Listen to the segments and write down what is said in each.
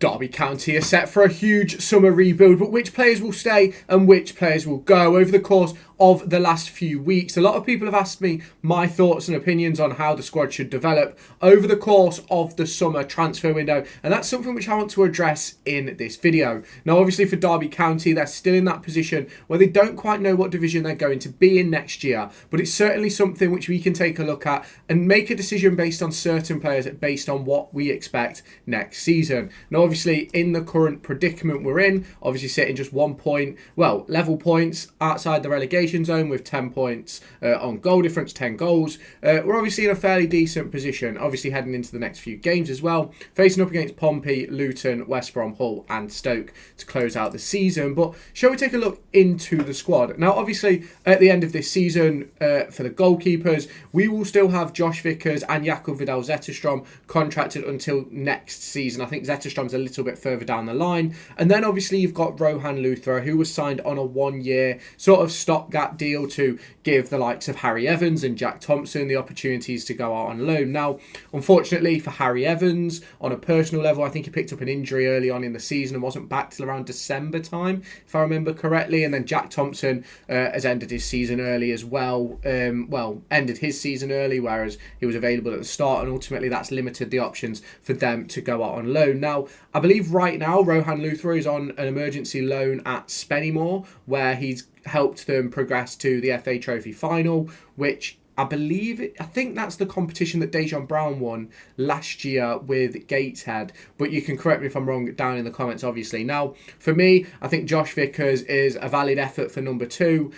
Derby County are set for a huge summer rebuild, but which players will stay and which players will go over the course of the last few weeks? A lot of people have asked me my thoughts and opinions on how the squad should develop over the course of the summer transfer window, and that's something which I want to address in this video. Now, obviously for Derby County, they're still in that position where they don't quite know what division they're going to be in next year, but it's certainly something which we can take a look at and make a decision based on certain players, based on what we expect next season. Now, obviously in the current predicament we're in, obviously sitting just 1 point, well, level points outside the relegation zone with 10 points on goal difference, 10 goals. We're obviously in a fairly decent position, obviously heading into the next few games as well, facing up against Pompey, Luton, West Brom, Hull and Stoke to close out the season. But shall we take a look into the squad? Now, obviously at the end of this season, for the goalkeepers, we will still have Josh Vickers and Jakob Vidal-Zetterstrom contracted until next season. I think Zetterstrom's a little bit further down the line. And then obviously you've got Rohan Luthra, who was signed on a 1-year sort of stopgap deal to give the likes of Harry Evans and Jack Thompson the opportunities to go out on loan. Now, unfortunately for Harry Evans, on a personal level, I think he picked up an injury early on in the season and wasn't back till around December time, if I remember correctly. And then Jack Thompson has ended his season early as well. Ended his season early, whereas he was available at the start, and ultimately that's limited the options for them to go out on loan. Now, I believe right now Rohan Luthra is on an emergency loan at Spennymoor, where he's helped them progress to the FA Trophy final, which I think that's the competition that Dejan Brown won last year with Gateshead, but you can correct me if I'm wrong down in the comments, obviously. Now, for me, I think Josh Vickers is a valid effort for number 2.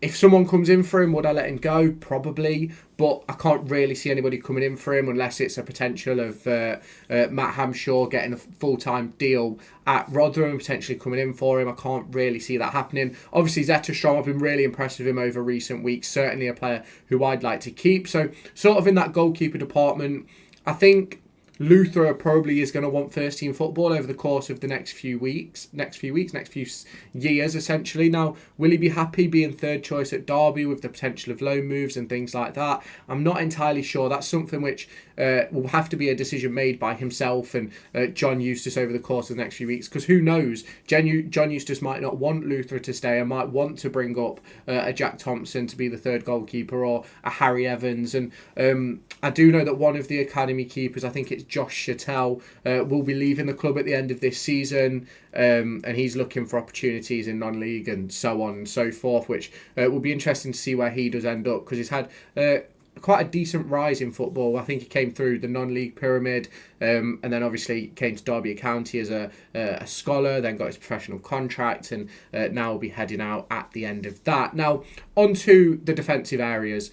If someone comes in for him, would I let him go? Probably, but I can't really see anybody coming in for him unless it's a potential of Matt Hamshaw getting a full-time deal at Rotherham, potentially coming in for him. I can't really see that happening. Obviously, Zetterstrom, I've been really impressed with him over recent weeks. Certainly a player who I'd like to keep. So, sort of in that goalkeeper department, I think Luthra probably is going to want first team football over the course of the next few years, essentially. Now, will he be happy being third choice at Derby with the potential of loan moves and things like that? I'm not entirely sure. That's something which will have to be a decision made by himself and John Eustace over the course of the next few weeks, because who knows, John Eustace might not want Luthra to stay and might want to bring up a Jack Thompson to be the third goalkeeper, or a Harry Evans. And I do know that one of the academy keepers, I think it's Josh Chattel, will be leaving the club at the end of this season, and he's looking for opportunities in non-league and so on and so forth, which will be interesting to see where he does end up, because he's had quite a decent rise in football. I think he came through the non-league pyramid, and then obviously came to Derby County as a scholar, then got his professional contract, and now will be heading out at the end of that. Now, onto the defensive areas.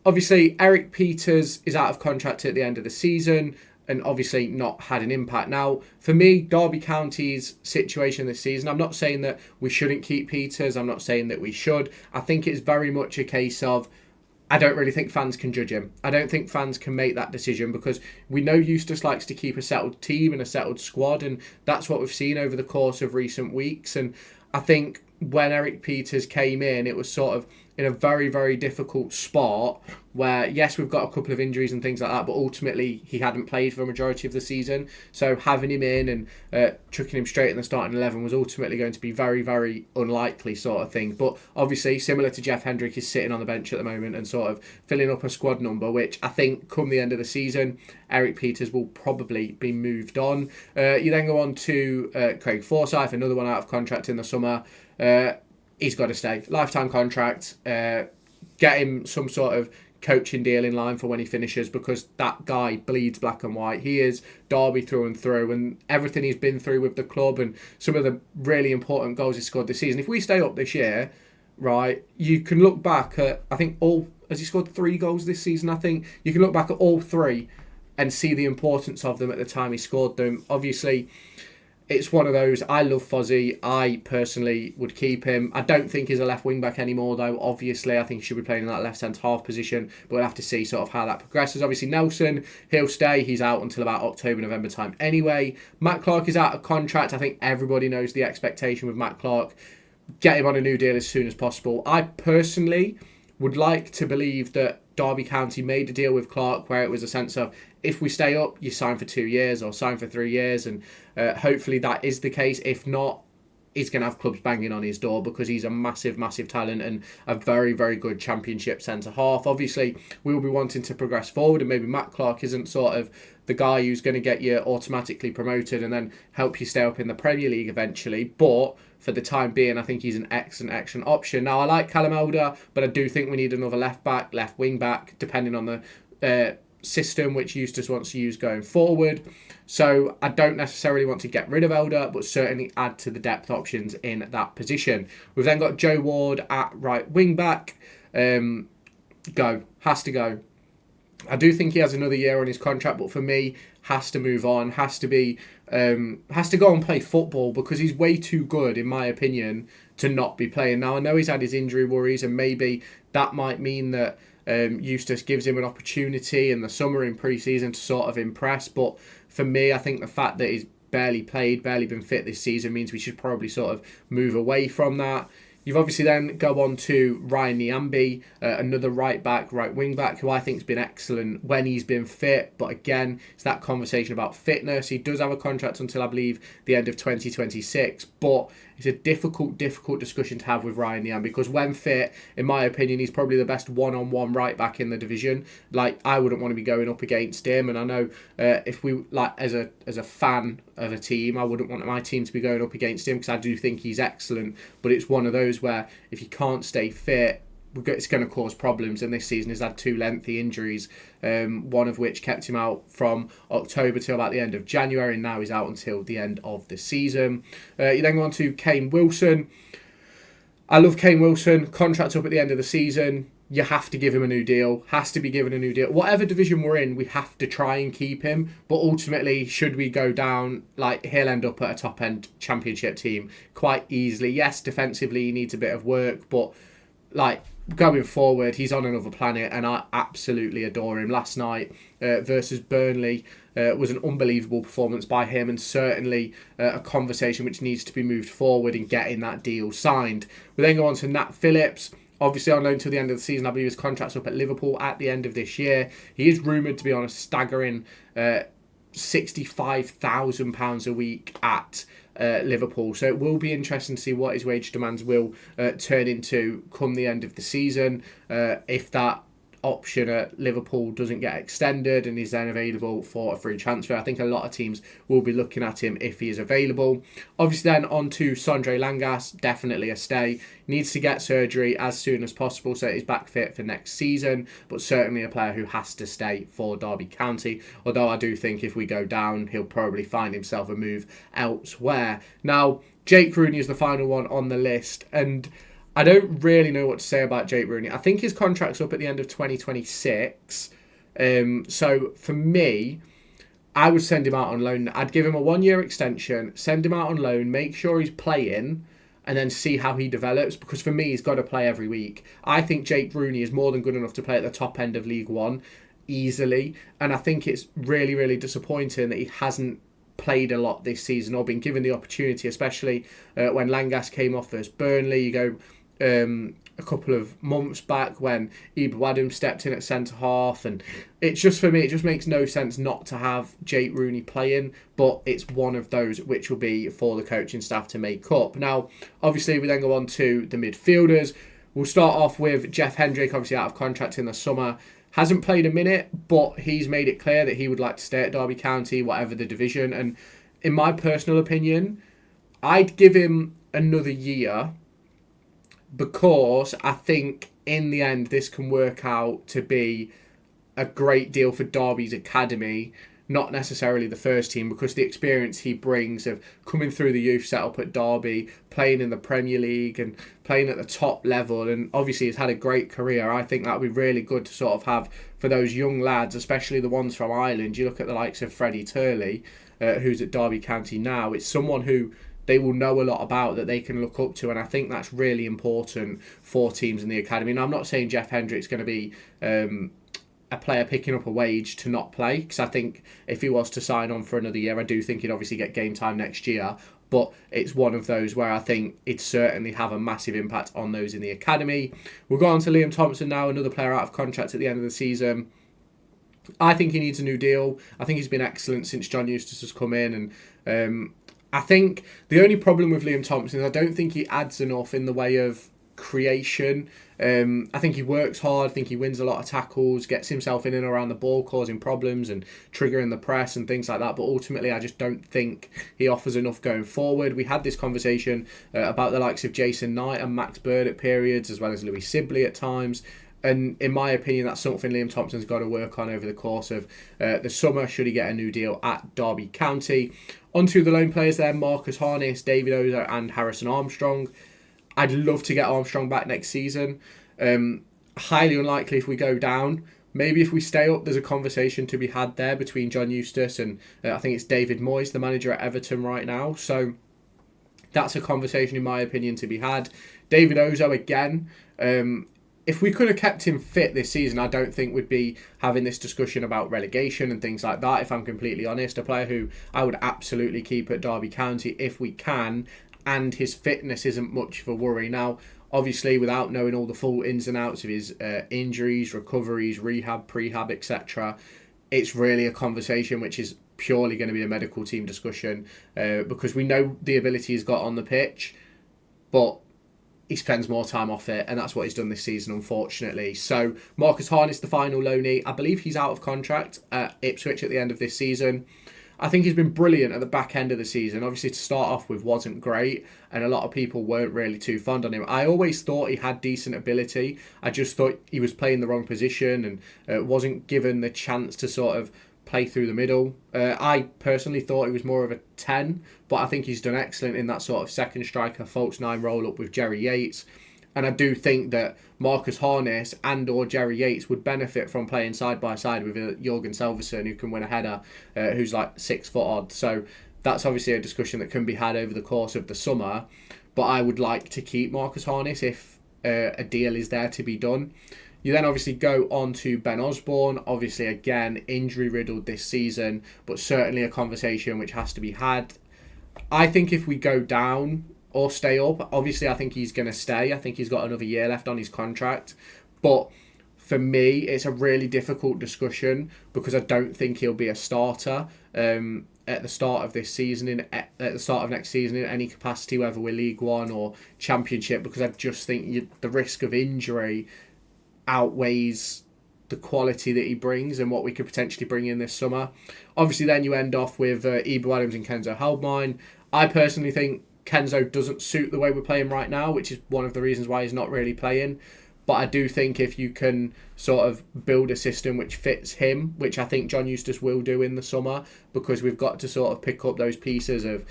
Obviously, Eric Peters is out of contract at the end of the season, and obviously not had an impact. Now, for me, Derby County's situation this season, I'm not saying that we shouldn't keep Peters. I'm not saying that we should. I think it's very much a case of, I don't really think fans can judge him. I don't think fans can make that decision, because we know Eustace likes to keep a settled team and a settled squad, and that's what we've seen over the course of recent weeks. And I think when Eric Peters came in, it was sort of in a very, very difficult spot where, yes, we've got a couple of injuries and things like that, but ultimately he hadn't played for a majority of the season. So having him in and chucking him straight in the starting 11 was ultimately going to be very, very unlikely sort of thing. But obviously, similar to Jeff Hendrick, is sitting on the bench at the moment and sort of filling up a squad number, which I think come the end of the season, Eric Peters will probably be moved on. You then go on to Craig Forsyth, another one out of contract in the summer. He's got to stay. Lifetime contract. Get him some sort of coaching deal in line for when he finishes, because that guy bleeds black and white. He is Derby through and through, and everything he's been through with the club and some of the really important goals he scored this season. If we stay up this year, right, you can look back at, I think has he scored 3 goals this season? I think you can look back at all 3 and see the importance of them at the time he scored them. Obviously, it's one of those, I love Fozzie. I personally would keep him. I don't think he's a left wing back anymore, though. Obviously, I think he should be playing in that left-hand half position, but we'll have to see sort of how that progresses. Obviously, Nelson, he'll stay. He's out until about October, November time anyway. Matt Clark is out of contract. I think everybody knows the expectation with Matt Clark. Get him on a new deal as soon as possible. I personally would like to believe that Derby County made a deal with Clark where it was a sense of, if we stay up, you sign for 2 years or sign for 3 years, and hopefully that is the case. If not, he's going to have clubs banging on his door because he's a massive, massive talent and a very, very good championship centre-half. Obviously, we'll be wanting to progress forward, and maybe Matt Clark isn't sort of the guy who's going to get you automatically promoted and then help you stay up in the Premier League eventually. But for the time being, I think he's an excellent option. Now, I like Callum Elder, but I do think we need another left-back, left wing-back, depending on the system which Eustace wants to use going forward. So I don't necessarily want to get rid of Elder, but certainly add to the depth options in that position. We've then got Joe Ward at right wing back. Has to go. I do think he has another year on his contract, but for me, has to move on. Has to go and play football because he's way too good, in my opinion, to not be playing. Now I know he's had his injury worries, and maybe that might mean that Eustace gives him an opportunity in the summer in pre-season to sort of impress. But for me, I think the fact that he's barely been fit this season means we should probably sort of move away from that. You've obviously then go on to Ryan Niambi, another right back, right wing back, who I think has been excellent when he's been fit. But again, it's that conversation about fitness. He does have a contract until, I believe, the end of 2026. But it's a difficult discussion to have with Ryan Niambi because when fit, in my opinion, he's probably the best one-on-one right back in the division. Like, I wouldn't want to be going up against him. And I know if we, like, as a fan of a team, I wouldn't want my team to be going up against him because I do think he's excellent. But it's one of those where if you can't stay fit, it's going to cause problems. And this season he's had 2 lengthy injuries, one of which kept him out from October till about the end of January, and now he's out until the end of the season. You then go on to Kane Wilson. I love Kane Wilson. Contract up at the end of the season. You have to give him a new deal. Has to be given a new deal. Whatever division we're in, we have to try and keep him. But ultimately, should we go down, like, he'll end up at a top-end championship team quite easily. Yes, defensively he needs a bit of work, but, like, going forward, he's on another planet, and I absolutely adore him. Last night versus Burnley was an unbelievable performance by him, and certainly a conversation which needs to be moved forward in getting that deal signed. We then go on to Nat Phillips. Obviously on loan till the end of the season. I believe his contract's up at Liverpool at the end of this year. He is rumoured to be on a staggering £65,000 a week at Liverpool. So it will be interesting to see what his wage demands will turn into come the end of the season. If that option at Liverpool doesn't get extended and is then available for a free transfer, I think a lot of teams will be looking at him if he is available. Obviously then on to Sondre Langas, definitely a stay. Needs to get surgery as soon as possible so he's back fit for next season, but certainly a player who has to stay for Derby County, although I do think if we go down he'll probably find himself a move elsewhere. Now Jake Rooney is the final one on the list, and I don't really know what to say about Jake Rooney. I think his contract's up at the end of 2026. So for me, I would send him out on loan. I'd give him a 1-year extension, send him out on loan, make sure he's playing, and then see how he develops. Because for me, he's got to play every week. I think Jake Rooney is more than good enough to play at the top end of League One easily. And I think it's really, really disappointing that he hasn't played a lot this season or been given the opportunity, especially when Langas came off versus Burnley. You go a couple of months back when Ibu Adams stepped in at centre-half, and it's just, for me, it just makes no sense not to have Jake Rooney playing, but it's one of those which will be for the coaching staff to make up. Now, obviously, we then go on to the midfielders. We'll start off with Jeff Hendrick, obviously out of contract in the summer. Hasn't played a minute, but he's made it clear that he would like to stay at Derby County, whatever the division, and in my personal opinion, I'd give him another year, because I think in the end this can work out to be a great deal for Derby's academy, not necessarily the first team, because the experience he brings of coming through the youth setup at Derby, playing in the Premier League and playing at the top level, and obviously he's had a great career. I think that would be really good to sort of have for those young lads, especially the ones from Ireland. You look at the likes of Freddie Turley, who's at Derby County now. It's someone who they will know a lot about, that they can look up to, and I think that's really important for teams in the academy. And I'm not saying Jeff Hendrick's going to be a player picking up a wage to not play, because I think if he was to sign on for another year, I do think he'd obviously get game time next year, but it's one of those where I think it'd certainly have a massive impact on those in the academy. We'll go on to Liam Thompson now, another player out of contract at the end of the season. I think he needs a new deal. I think he's been excellent since John Eustace has come in, and I think the only problem with Liam Thompson is I don't think he adds enough in the way of creation. I think he works hard. I think he wins a lot of tackles, gets himself in and around the ball, causing problems and triggering the press and things like that. But ultimately, I just don't think he offers enough going forward. We had this conversation about the likes of Jason Knight and Max Bird at periods, as well as Louis Sibley at times. And in my opinion, that's something Liam Thompson's got to work on over the course of the summer, should he get a new deal at Derby County. Onto the loan players there, Marcus Harness, David Oza and Harrison Armstrong. I'd love to get Armstrong back next season. Highly unlikely if we go down. Maybe if we stay up, there's a conversation to be had there between John Eustace and I think it's David Moyes, the manager at Everton right now. So that's a conversation, in my opinion, to be had. David Ozo, again, if we could have kept him fit this season, I don't think we'd be having this discussion about relegation and things like that, if I'm completely honest. A player who I would absolutely keep at Derby County if we can, and his fitness isn't much of a worry. Now, obviously, without knowing all the full ins and outs of his injuries, recoveries, rehab, prehab, etc., it's really a conversation which is purely going to be a medical team discussion because we know the ability he's got on the pitch, but he spends more time off it, and that's what he's done this season, unfortunately. So Marcus Harness, the final loanee, I believe he's out of contract at Ipswich at the end of this season. I think he's been brilliant at the back end of the season. Obviously, to start off with wasn't great, and a lot of people weren't really too fond on him. I always thought he had decent ability. I just thought he was playing the wrong position and wasn't given the chance to sort of play through the middle. I personally thought he was more of a 10, but I think he's done excellent in that sort of second striker, false 9 roll-up with Jerry Yates. And I do think that Marcus Harness and or Jerry Yates would benefit from playing side by side with Jorgen Selverson, who can win a header, who's like 6 foot odd. So that's obviously a discussion that can be had over the course of the summer. But I would like to keep Marcus Harness if a deal is there to be done. You then obviously go on to Ben Osborne. Obviously, again, injury-riddled this season, but certainly a conversation which has to be had. I think if we go down or stay up, obviously I think he's going to stay. I think he's got another year left on his contract. But for me, it's a really difficult discussion because I don't think he'll be a starter at the start of this season, at the start of next season in any capacity, whether we're League One or Championship, because I just think the risk of injury outweighs the quality that he brings and what we could potentially bring in this summer. Obviously, then you end off with Ibu Adams and Kenzo Heldmine. I personally think Kenzo doesn't suit the way we're playing right now, which is one of the reasons why he's not really playing. But I do think if you can sort of build a system which fits him, which I think John Eustace will do in the summer, because we've got to sort of pick up those pieces of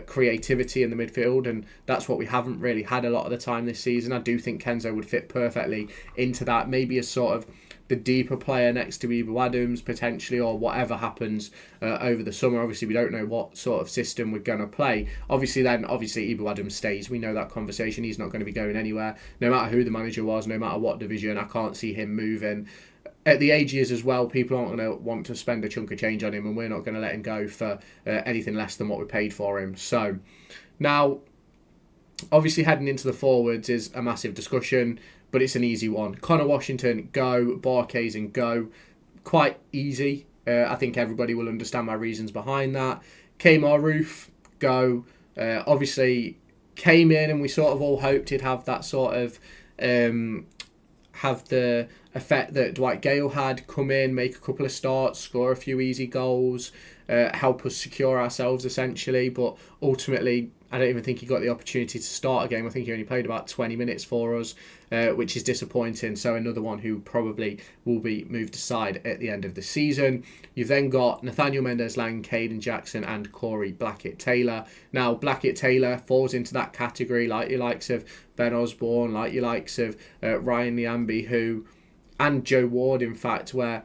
creativity in the midfield, and that's what we haven't really had a lot of the time this season. I do think Kenzo would fit perfectly into that, maybe as sort of the deeper player next to Ibu Adams potentially, or whatever happens over the summer. Obviously, we don't know what sort of system we're going to play. Obviously, Ibu Adams stays. We know that conversation. He's not going to be going anywhere. No matter who the manager was, no matter what division, I can't see him moving. At the age he is as well, people aren't going to want to spend a chunk of change on him, and we're not going to let him go for anything less than what we paid for him. So, now, obviously heading into the forwards is a massive discussion, but it's an easy one. Connor Washington, go. Barkhuizen, go. Quite easy. I think everybody will understand my reasons behind that. Kemar Roof, go. Obviously, came in and we sort of all hoped he'd have that sort of... have the effect that Dwight Gale had, come in, make a couple of starts, score a few easy goals, help us secure ourselves essentially, but ultimately I don't even think he got the opportunity to start a game. I think he only played about 20 minutes for us, which is disappointing. So another one who probably will be moved aside at the end of the season. You've then got Nathaniel Mendez-Lang, Caden Jackson and Corey Blackett-Taylor. Now, Blackett-Taylor falls into that category like your likes of Ben Osborne, like your likes of Ryan Liambi, and Joe Ward, in fact, where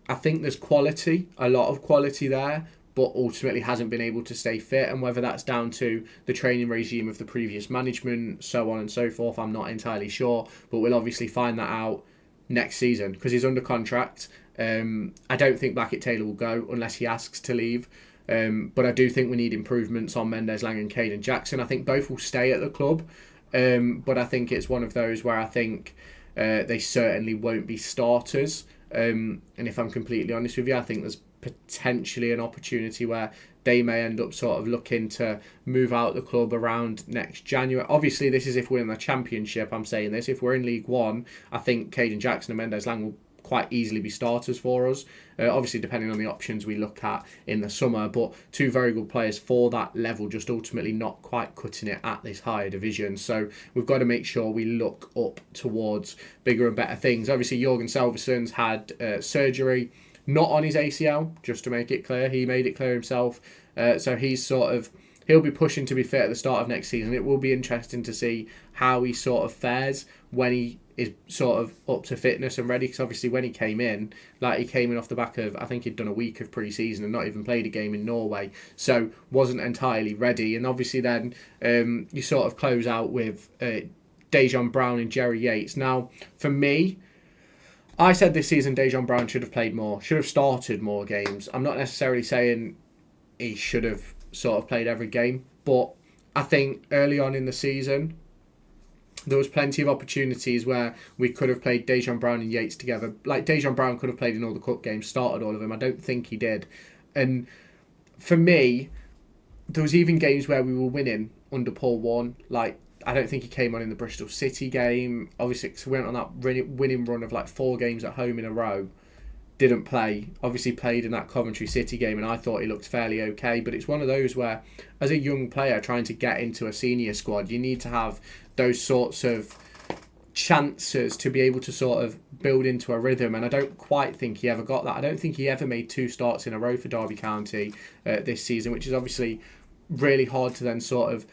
I think there's quality, a lot of quality there, but ultimately hasn't been able to stay fit. And whether that's down to the training regime of the previous management, so on and so forth, I'm not entirely sure. But we'll obviously find that out next season because he's under contract. I don't think Blackett-Taylor will go unless he asks to leave. But I do think we need improvements on Mendez-Lang and Caden Jackson. I think both will stay at the club. But I think it's one of those where I think they certainly won't be starters. And if I'm completely honest with you, I think there's potentially an opportunity where they may end up sort of looking to move out the club around next January. Obviously, this is if we're in the Championship, I'm saying this. If we're in League One, I think Caden Jackson and Mendes-Lang will quite easily be starters for us. Obviously, depending on the options we look at in the summer, but two very good players for that level, just ultimately not quite cutting it at this higher division. So we've got to make sure we look up towards bigger and better things. Obviously, Jorgen Salverson's had surgery, not on his ACL, just to make it clear. He made it clear himself. So he'll be pushing to be fit at the start of next season. It will be interesting to see how he sort of fares when he is sort of up to fitness and ready, because obviously when he came in off the back of, I think he'd done a week of pre-season and not even played a game in Norway, so wasn't entirely ready. And obviously then you sort of close out with Dejan Brown and Jerry Yates. Now, for me, I said this season Dejan Brown should have played more, should have started more games. I'm not necessarily saying he should have sort of played every game, but I think early on in the season there was plenty of opportunities where we could have played Dejan Brown and Yates together. Like, Dejan Brown could have played in all the cup games, started all of them. I don't think he did. And for me, there was even games where we were winning under Paul Warne. Like, I don't think he came on in the Bristol City game. Obviously, because we went on that winning run of like 4 games at home in a row. Didn't play. Obviously played in that Coventry City game, and I thought he looked fairly okay. But it's one of those where, as a young player trying to get into a senior squad, you need to have those sorts of chances to be able to sort of build into a rhythm. And I don't quite think he ever got that. I don't think he ever made 2 starts in a row for Derby County this season, which is obviously really hard to then sort of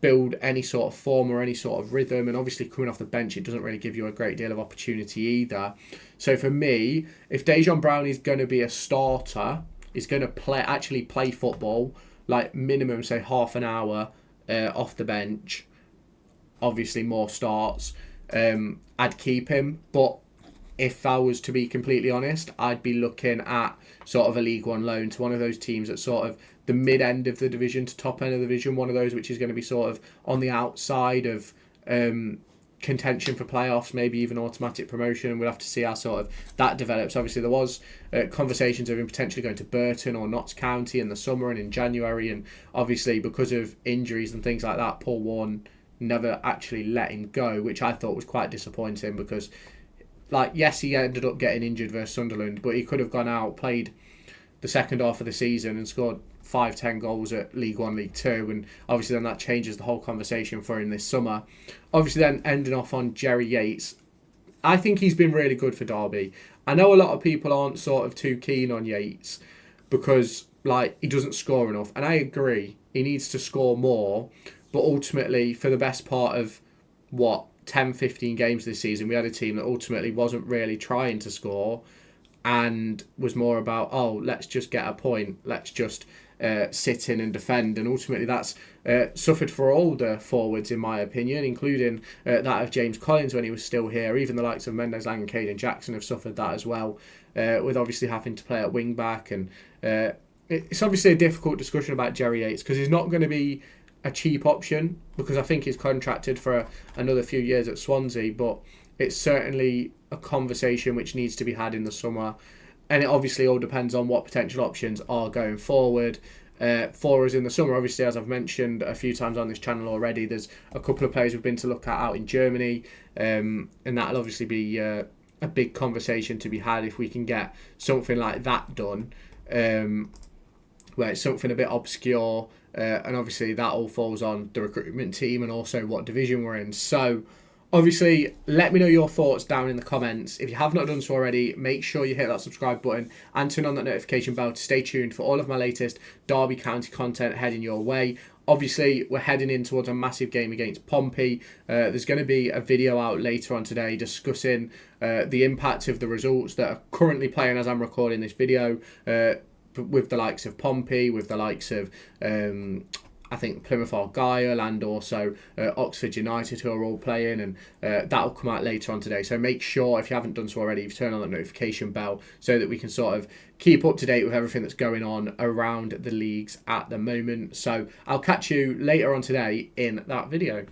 build any sort of form or any sort of rhythm. And obviously coming off the bench, it doesn't really give you a great deal of opportunity either. So for me, if Dejan Brown is going to be a starter, is going to actually play football, like minimum say half an hour off the bench, obviously more starts, I'd keep him. But if I was to be completely honest, I'd be looking at sort of a League One loan to one of those teams at sort of the mid end of the division to top end of the division, one of those which is going to be sort of on the outside of contention for playoffs, maybe even automatic promotion, and we'll have to see how sort of that develops. Obviously there was conversations of him potentially going to Burton or Notts County in the summer and in January, and obviously because of injuries and things like that, Paul Warne never actually let him go, which I thought was quite disappointing, because like, yes, he ended up getting injured versus Sunderland, but he could have gone out, played the second half of the season and scored 5-10 goals at League One, League Two, and obviously then that changes the whole conversation for him this summer. Obviously then ending off on Jerry Yates, I think he's been really good for Derby. I know a lot of people aren't sort of too keen on Yates because like he doesn't score enough, and I agree, he needs to score more, but ultimately for the best part of 10-15 games this season, we had a team that ultimately wasn't really trying to score and was more about, let's just get a point, let's just sit in and defend. And ultimately that's suffered for all the forwards, in my opinion, including that of James Collins when he was still here. Even the likes of Mendes-Lang and Caden Jackson have suffered that as well, with obviously having to play at wing back. And it's obviously a difficult discussion about Jerry Yates because he's not going to be a cheap option, because I think he's contracted for another few years at Swansea, but it's certainly a conversation which needs to be had in the summer, and it obviously all depends on what potential options are going forward for us in the summer. Obviously, as I've mentioned a few times on this channel already, there's a couple of players we've been to look at out in Germany, and that'll obviously be a big conversation to be had if we can get something like that done, where it's something a bit obscure, and obviously that all falls on the recruitment team and also what division we're in. So obviously let me know your thoughts down in the comments. If you have not done so already, make sure you hit that subscribe button and turn on that notification bell to stay tuned for all of my latest Derby County content heading your way. Obviously, we're heading in towards a massive game against Pompey. There's going to be a video out later on today discussing the impact of the results that are currently playing as I'm recording this video, with the likes of Pompey, with the likes of I think Plymouth Argyle and also Oxford United, who are all playing, and that'll come out later on today. So make sure, if you haven't done so already, you've turned on that notification bell so that we can sort of keep up to date with everything that's going on around the leagues at the moment. So I'll catch you later on today in that video.